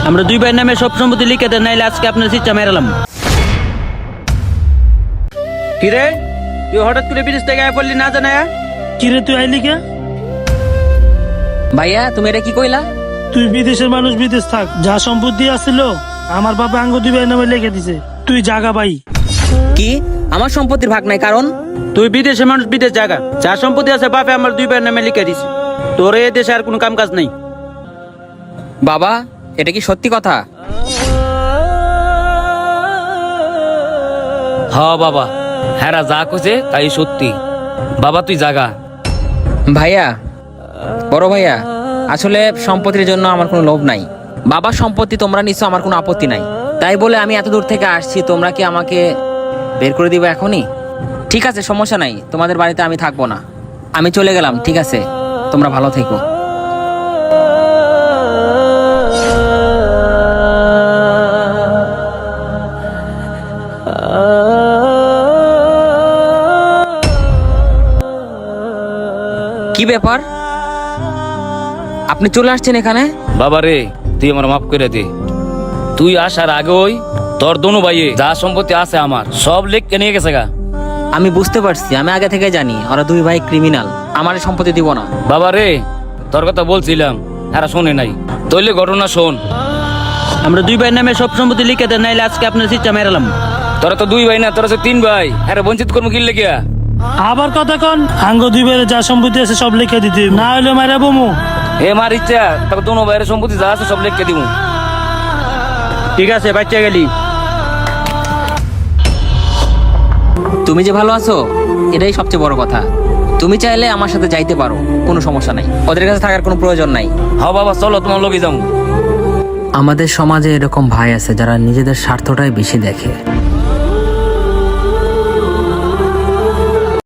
আমরা দুই ভাইয়ের নামে সব সম্পত্তি লিখে দেন, নাইলে আজকে আপনার সিটটা মেরালাম। কিরে তুই হঠাৎ করে বিদেশ থেকে আয়া পড়লি না জানায়া? কিরে তুই আইলি কে? ভাইয়া তুমি এটা কি কইলা? তুই বিদেশের মানুষ, বিদেশ থাক। যা সম্পত্তি আছিল আমার বাবা আঙ্গ দুই ভাইয়ের নামে লিখে দিছে। তুই জাগা ভাই। কি আমার সম্পত্তির ভাগ নাই? কারণ তুই বিদেশের মানুষ, বিদেশ জায়গা যা সম্পত্তি আছে বাপে আমার দুই ভাইয়ের নামে লিখে দিছে। তোর এই দেশে আর কোনো কাম কাজ নেই। বাবা এটা কি সত্যি কথা? হ্যাঁ বাবা, হ্যাঁ যা কইছে তাই সত্যি। বাবা তুই জাগা। ভাইয়া, বড় ভাইয়া, আসলে সম্পত্তির জন্য আমার কোনো লোভ নাই। বাবার সম্পত্তি তোমরা নিছো, আমার কোনো আপত্তি নাই। তাই বলে আমি এত দূর থেকে আসছি, তোমরা কি আমাকে বের করে দিবে এখনই? ঠিক আছে, সমস্যা নাই, তোমাদের বাড়িতে আমি থাকবো না, আমি চলে গেলাম। ঠিক আছে, তোমরা ভালো থেকো। কি ব্যাপার, আপনি চলে আসছেন এখানে? বাবা রে, তুই আমার মাফ করে দে। তুই আসার আগেই তোর দোনো ভাইয়ে যা সম্পত্তি আছে আমার সব লেখকে নিয়ে গেছে গা। আমি বুঝতে পারছি, আমি আগে থেকে জানি ওরা দুই ভাই ক্রিমিনাল, আমার এই সম্পত্তি দিব না। বাবা রে, তোর কথা বলছিলাম, এরা শোনে নাই। তৈলে ঘটনা শোন। আমরা দুই ভাইয়ের নামে সব সম্পত্তি লিখে দেন, নাইলে আজকে আপনার সিটটা মেরালাম। তোরা তো দুই ভাই না, তোরা তো তিন ভাই। এরা বঞ্চিত কর্ম কিনলে গিয়া আবার কথা কন, আঙ্গ দুই ভাইয়ের যা সম্পত্তি আছে সব লিখে দিতে, না হলে মারা বমু। এ মার ইচ্ছা, তোর দোনো ভাইয়ের সম্পত্তি যা আছে সব লেখকে দিব। ঠিক আছে, বাচ্চা গেলি। তুমি যে ভালো আছো এটাই সবচেয়ে বড় কথা। তুমি চাইলে আমার সাথে যাইতে পারো, কোনো সমস্যা নাই, ওদের কাছে থাকার কোনো প্রয়োজন নাই। হ্যাঁ বাবা চলো, তোমার লগে যাবো। আমাদের সমাজে এরকম ভাই আছে যারা নিজেদের স্বার্থটাই বেশি দেখে।